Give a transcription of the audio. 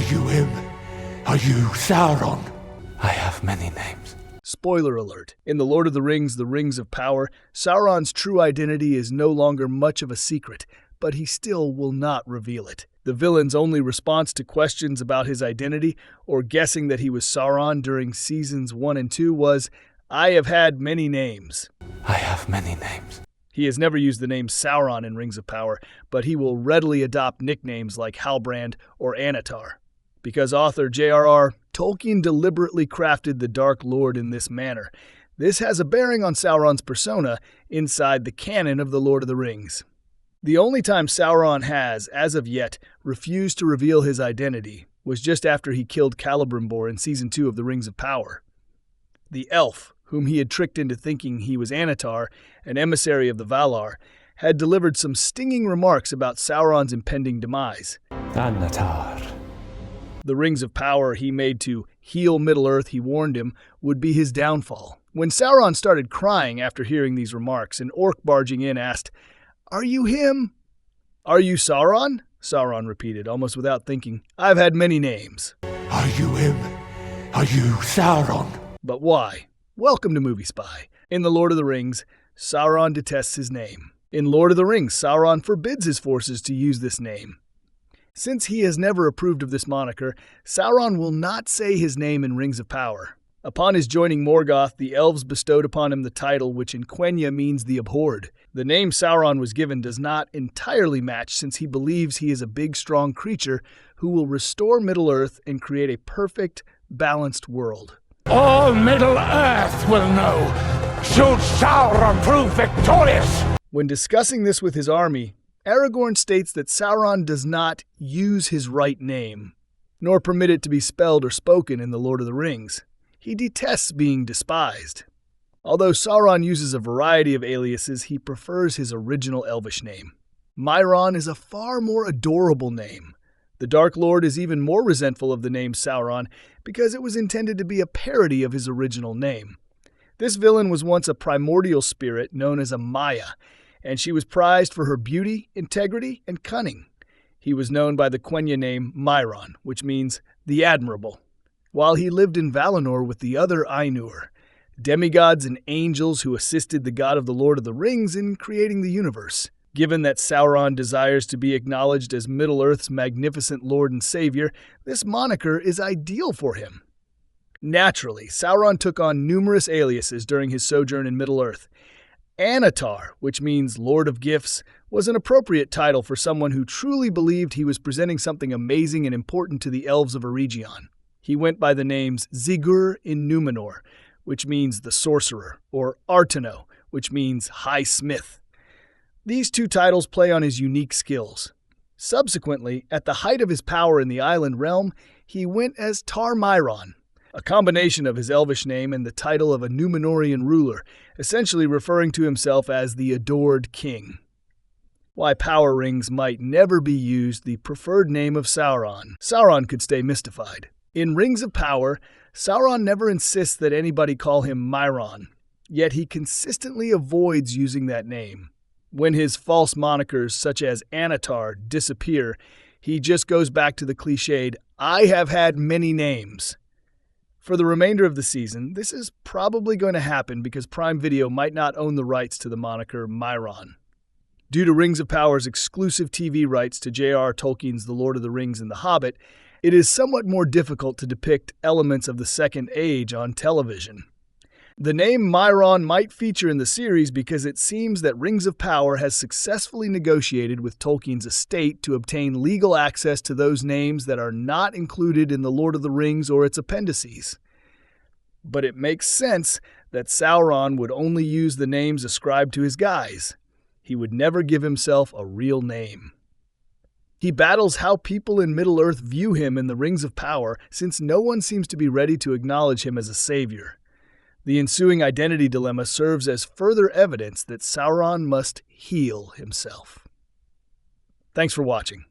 Are you him? Are you Sauron? I have many names. Spoiler alert. In The Lord of the Rings, The Rings of Power, Sauron's true identity is no longer much of a secret, but he still will not reveal it. The villain's only response to questions about his identity, or guessing that he was Sauron during seasons 1 and 2, was, "I have had many names." I have many names. He has never used the name Sauron in Rings of Power, but he will readily adopt nicknames like Halbrand or Anatar. Because author J.R.R. Tolkien deliberately crafted the Dark Lord in this manner, this has a bearing on Sauron's persona inside the canon of The Lord of the Rings. The only time Sauron has, as of yet, refused to reveal his identity was just after he killed Celebrimbor in Season 2 of The Rings of Power. The elf, whom he had tricked into thinking he was Anatar, an emissary of the Valar, had delivered some stinging remarks about Sauron's impending demise. Anatar. The Rings of Power he made to heal Middle-earth, he warned him, would be his downfall. When Sauron started crying after hearing these remarks, an orc barging in asked, "Are you him?" "Are you Sauron?" Sauron repeated, almost without thinking. "I've had many names." Are you him? Are you Sauron? But why? Welcome to Movie Spy. In The Lord of the Rings, Sauron detests his name. In Lord of the Rings, Sauron forbids his forces to use this name. Since he has never approved of this moniker, Sauron will not say his name in Rings of Power. Upon his joining Morgoth, the elves bestowed upon him the title, which in Quenya means the abhorred. The name Sauron was given does not entirely match, since he believes he is a big, strong creature who will restore Middle-earth and create a perfect, balanced world. All Middle-earth will know, should Sauron prove victorious. When discussing this with his army, Aragorn states that Sauron does not use his right name, nor permit it to be spelled or spoken in The Lord of the Rings. He detests being despised. Although Sauron uses a variety of aliases, he prefers his original Elvish name. Myron is a far more adorable name. The Dark Lord is even more resentful of the name Sauron because it was intended to be a parody of his original name. This villain was once a primordial spirit known as a Maya, and she was prized for her beauty, integrity, and cunning. He was known by the Quenya name Myron, which means the Admirable. While he lived in Valinor with the other Ainur, demigods and angels who assisted the god of the Lord of the Rings in creating the universe. Given that Sauron desires to be acknowledged as Middle-earth's magnificent lord and savior, this moniker is ideal for him. Naturally, Sauron took on numerous aliases during his sojourn in Middle-earth. Anatar, which means Lord of Gifts, was an appropriate title for someone who truly believed he was presenting something amazing and important to the elves of Eregion. He went by the names Zigur in Numenor, which means the sorcerer, or Artano, which means high smith. These two titles play on his unique skills. Subsequently, at the height of his power in the island realm, he went as Tar Myron, a combination of his elvish name and the title of a Numenorian ruler, essentially referring to himself as the adored king. Why power rings might never be used the preferred name of Sauron, Sauron could stay mystified. In Rings of Power, Sauron never insists that anybody call him Myron, yet he consistently avoids using that name. When his false monikers, such as Anatar, disappear, he just goes back to the cliched, "I have had many names." For the remainder of the season, this is probably going to happen because Prime Video might not own the rights to the moniker Myron. Due to Rings of Power's exclusive TV rights to J.R.R. Tolkien's The Lord of the Rings and The Hobbit, it is somewhat more difficult to depict elements of the Second Age on television. The name Myron might feature in the series because it seems that Rings of Power has successfully negotiated with Tolkien's estate to obtain legal access to those names that are not included in The Lord of the Rings or its appendices. But it makes sense that Sauron would only use the names ascribed to his guys. He would never give himself a real name. He battles how people in Middle-earth view him in the Rings of Power, since no one seems to be ready to acknowledge him as a savior. The ensuing identity dilemma serves as further evidence that Sauron must heal himself. Thanks for watching.